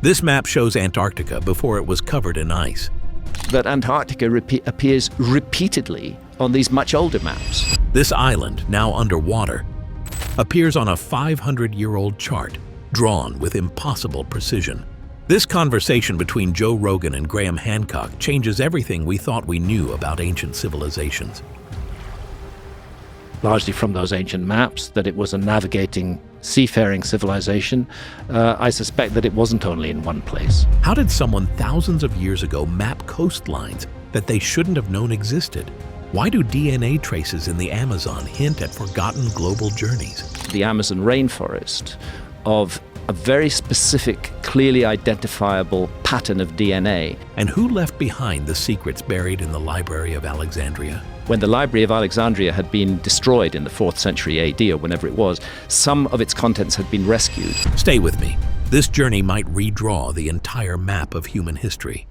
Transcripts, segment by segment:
This map shows Antarctica before it was covered in ice. But Antarctica appears repeatedly on these much older maps. This island, now underwater, appears on a 500-year-old chart, drawn with impossible precision. This conversation between Joe Rogan and Graham Hancock changes everything we thought we knew about ancient civilizations. Largely from those ancient maps, that it was a navigating, seafaring civilization. I suspect that it wasn't only in one place. How did someone thousands of years ago map coastlines that they shouldn't have known existed? Why do DNA traces in the Amazon hint at forgotten global journeys? The Amazon rainforest of a very specific, clearly identifiable pattern of DNA. And who left behind the secrets buried in the Library of Alexandria? When the Library of Alexandria had been destroyed in the 4th century AD or whenever it was, some of its contents had been rescued. Stay with me. This journey might redraw the entire map of human history.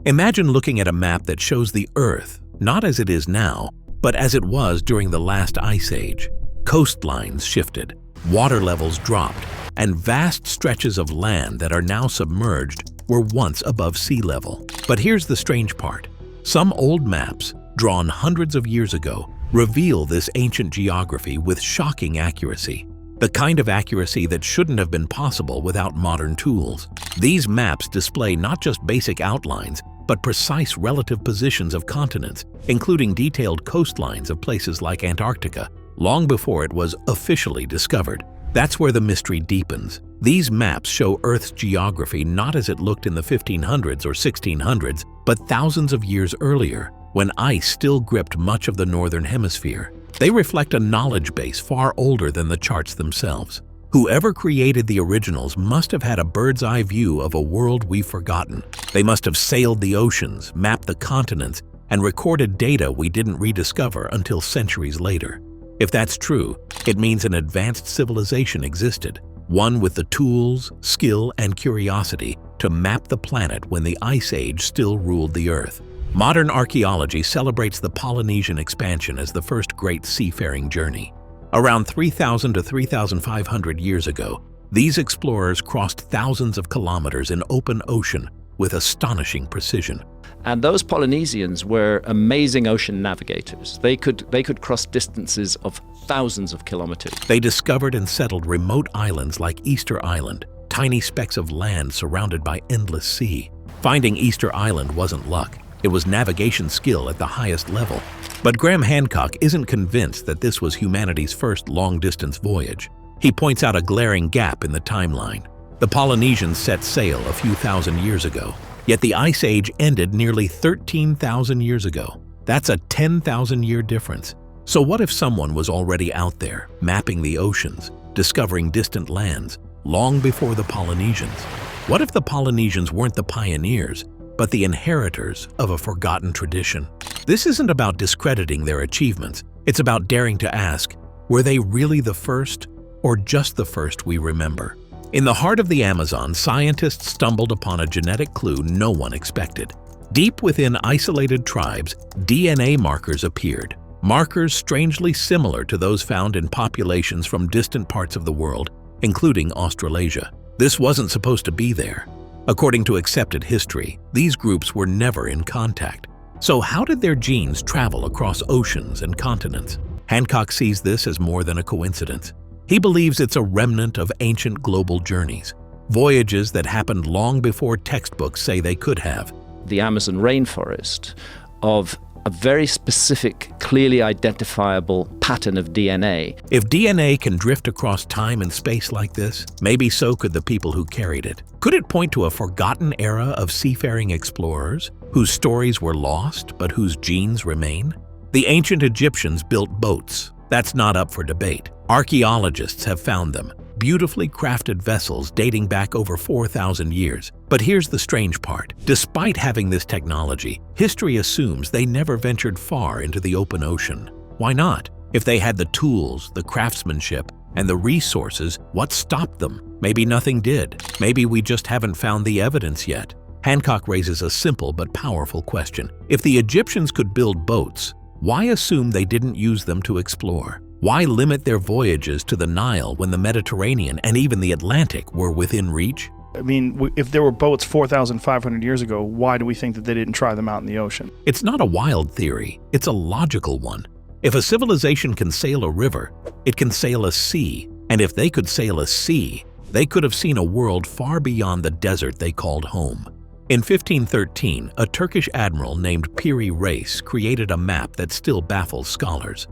Imagine looking at a map that shows the Earth, not as it is now, but as it was during the last ice age. Coastlines shifted, water levels dropped, and vast stretches of land that are now submerged were once above sea level. But here's the strange part. Some old maps, drawn hundreds of years ago, reveal this ancient geography with shocking accuracy. The kind of accuracy that shouldn't have been possible without modern tools. These maps display not just basic outlines, but precise relative positions of continents, including detailed coastlines of places like Antarctica, long before it was officially discovered. That's where the mystery deepens. These maps show Earth's geography not as it looked in the 1500s or 1600s, but thousands of years earlier, when ice still gripped much of the northern hemisphere. They reflect a knowledge base far older than the charts themselves. Whoever created the originals must have had a bird's-eye view of a world we've forgotten. They must have sailed the oceans, mapped the continents, and recorded data we didn't rediscover until centuries later. If that's true, it means an advanced civilization existed, one with the tools, skill, and curiosity to map the planet when the Ice Age still ruled the Earth. Modern archaeology celebrates the Polynesian expansion as the first great seafaring journey. Around 3,000 to 3,500 years ago, these explorers crossed thousands of kilometers in open ocean with astonishing precision. And those Polynesians were amazing ocean navigators. They could cross distances of thousands of kilometers. They discovered and settled remote islands like Easter Island, tiny specks of land surrounded by endless sea. Finding Easter Island wasn't luck. It was navigation skill at the highest level. But Graham Hancock isn't convinced that this was humanity's first long-distance voyage. He points out a glaring gap in the timeline. The Polynesians set sail a few thousand years ago, yet the Ice Age ended nearly 13,000 years ago. That's a 10,000-year difference. So what if someone was already out there, mapping the oceans, discovering distant lands, long before the Polynesians? What if the Polynesians weren't the pioneers, but the inheritors of a forgotten tradition? This isn't about discrediting their achievements. It's about daring to ask, were they really the first, or just the first we remember? In the heart of the Amazon, scientists stumbled upon a genetic clue no one expected. Deep within isolated tribes, DNA markers appeared. Markers strangely similar to those found in populations from distant parts of the world, including Australasia. This wasn't supposed to be there. According to accepted history, these groups were never in contact. So how did their genes travel across oceans and continents? Hancock sees this as more than a coincidence. He believes it's a remnant of ancient global journeys, voyages that happened long before textbooks say they could have. The Amazon rainforest of a very specific, clearly identifiable pattern of DNA. If DNA can drift across time and space like this, maybe so could the people who carried it. Could it point to a forgotten era of seafaring explorers, whose stories were lost but whose genes remain? The ancient Egyptians built boats. That's not up for debate. Archaeologists have found them, beautifully crafted vessels dating back over 4,000 years. But here's the strange part. Despite having this technology, history assumes they never ventured far into the open ocean. Why not? If they had the tools, the craftsmanship, and the resources, what stopped them? Maybe nothing did. Maybe we just haven't found the evidence yet. Hancock raises a simple but powerful question. If the Egyptians could build boats, why assume they didn't use them to explore? Why limit their voyages to the Nile when the Mediterranean and even the Atlantic were within reach? I mean, if there were boats 4,500 years ago, why do we think that they didn't try them out in the ocean? It's not a wild theory, it's a logical one. If a civilization can sail a river, it can sail a sea, and if they could sail a sea, they could have seen a world far beyond the desert they called home. In 1513, a Turkish admiral named Piri Reis created a map that still baffles scholars.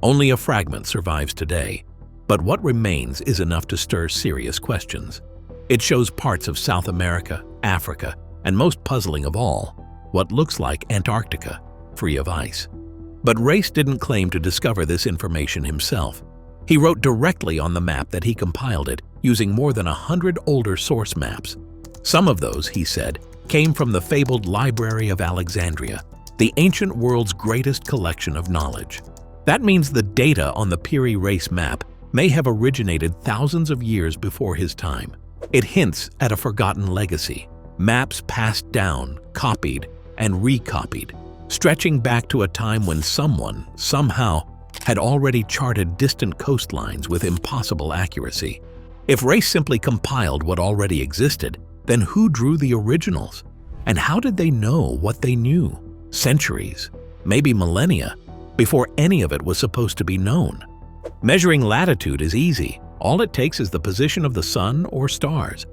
Only a fragment survives today, but what remains is enough to stir serious questions. It shows parts of South America, Africa, and most puzzling of all, what looks like Antarctica, free of ice. But Reis didn't claim to discover this information himself. He wrote directly on the map that he compiled it using more than 100 older source maps. Some of those, he said, came from the fabled Library of Alexandria, the ancient world's greatest collection of knowledge. That means the data on the Piri Reis map may have originated thousands of years before his time. It hints at a forgotten legacy, maps passed down, copied, and recopied, stretching back to a time when someone, somehow, had already charted distant coastlines with impossible accuracy. If Reis simply compiled what already existed, then who drew the originals? And how did they know what they knew? Centuries, maybe millennia, before any of it was supposed to be known. Measuring latitude is easy. All it takes is the position of the sun or stars.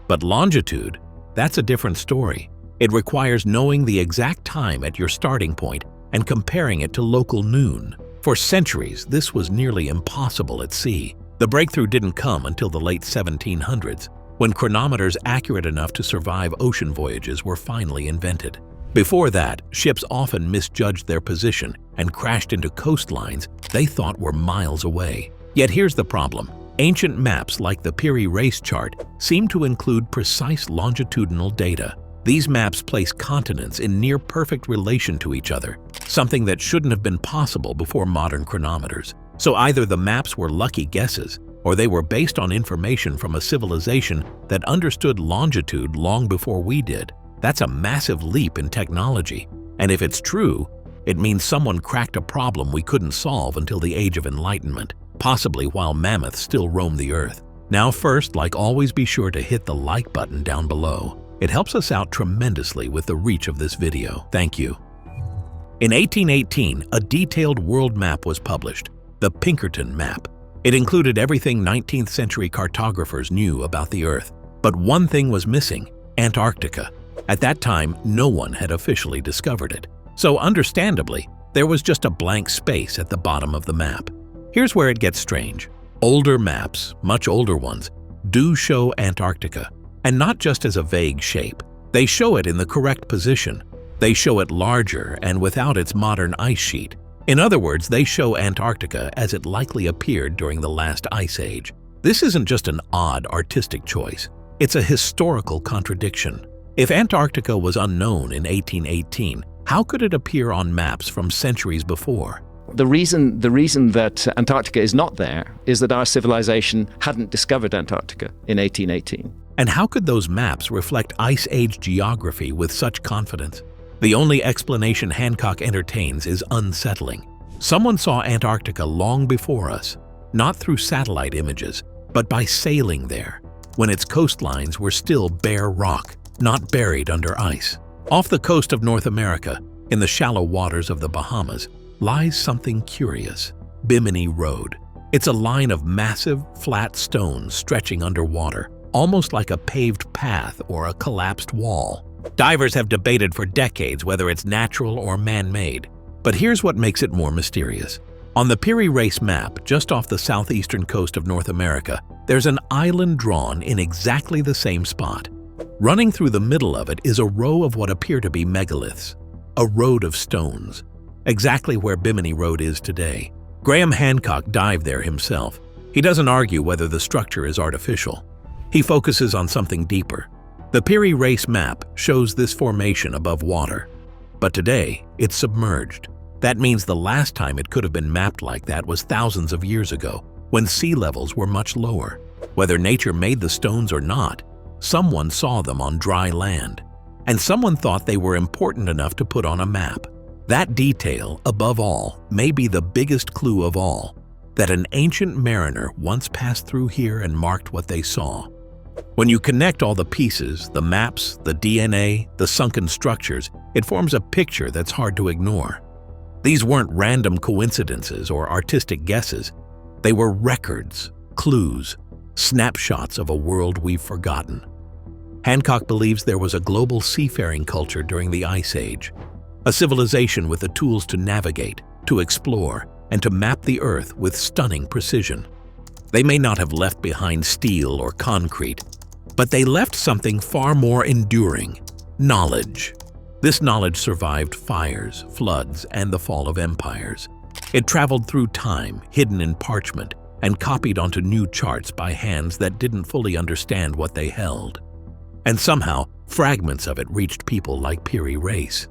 But longitude, that's a different story. It requires knowing the exact time at your starting point and comparing it to local noon. For centuries, this was nearly impossible at sea. The breakthrough didn't come until the late 1700s, when chronometers accurate enough to survive ocean voyages were finally invented. Before that, ships often misjudged their position and crashed into coastlines they thought were miles away. Yet here's the problem. Ancient maps like the Piri Reis chart seem to include precise longitudinal data. These maps place continents in near-perfect relation to each other, something that shouldn't have been possible before modern chronometers. So either the maps were lucky guesses, or they were based on information from a civilization that understood longitude long before we did. That's a massive leap in technology, and if it's true, it means someone cracked a problem we couldn't solve until the Age of Enlightenment, possibly while mammoths still roamed the earth. Now first, like always, be sure to hit the like button down below. It helps us out tremendously with the reach of this video. Thank you. In 1818, a detailed world map was published, the Pinkerton map. It included everything 19th century cartographers knew about the Earth. But one thing was missing: Antarctica. At that time, no one had officially discovered it. So understandably, there was just a blank space at the bottom of the map. Here's where it gets strange. Older maps, much older ones, do show Antarctica, and not just as a vague shape. They show it in the correct position. They show it larger and without its modern ice sheet. In other words, they show Antarctica as it likely appeared during the last ice age. This isn't just an odd artistic choice. It's a historical contradiction. If Antarctica was unknown in 1818, how could it appear on maps from centuries before? The reason that Antarctica is not there is that our civilization hadn't discovered Antarctica in 1818. And how could those maps reflect Ice Age geography with such confidence? The only explanation Hancock entertains is unsettling. Someone saw Antarctica long before us, not through satellite images, but by sailing there, when its coastlines were still bare rock, not buried under ice. Off the coast of North America, in the shallow waters of the Bahamas, lies something curious: Bimini Road. It's a line of massive, flat stones stretching underwater, almost like a paved path or a collapsed wall. Divers have debated for decades whether it's natural or man-made. But here's what makes it more mysterious. On the Piri Reis map, just off the southeastern coast of North America, there's an island drawn in exactly the same spot. Running through the middle of it is a row of what appear to be megaliths, a road of stones, exactly where Bimini Road is today. Graham Hancock dived there himself. He doesn't argue whether the structure is artificial. He focuses on something deeper. The Piri Reis map shows this formation above water, but today it's submerged. That means the last time it could have been mapped like that was thousands of years ago, when sea levels were much lower. Whether nature made the stones or not, someone saw them on dry land, and someone thought they were important enough to put on a map. That detail, above all, may be the biggest clue of all. that an ancient mariner once passed through here and marked what they saw. When you connect all the pieces, the maps, the DNA, the sunken structures, it forms a picture that's hard to ignore. These weren't random coincidences or artistic guesses. They were records, clues, snapshots of a world we've forgotten. Hancock believes there was a global seafaring culture during the Ice Age, a civilization with the tools to navigate, to explore, and to map the Earth with stunning precision. They may not have left behind steel or concrete, but they left something far more enduring: knowledge. This knowledge survived fires, floods, and the fall of empires. It traveled through time, hidden in parchment, and copied onto new charts by hands that didn't fully understand what they held. And somehow, fragments of it reached people like Piri Reis.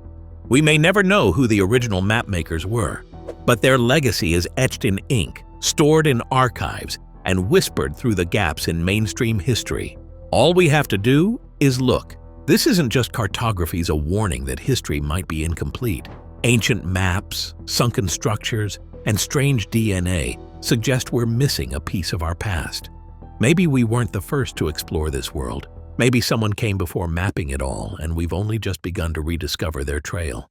We may never know who the original mapmakers were, but their legacy is etched in ink, stored in archives, and whispered through the gaps in mainstream history. All we have to do is look. This isn't just cartography's a warning that history might be incomplete. Ancient maps, sunken structures, and strange DNA suggest we're missing a piece of our past. Maybe we weren't the first to explore this world. Maybe someone came before mapping it all, and we've only just begun to rediscover their trail.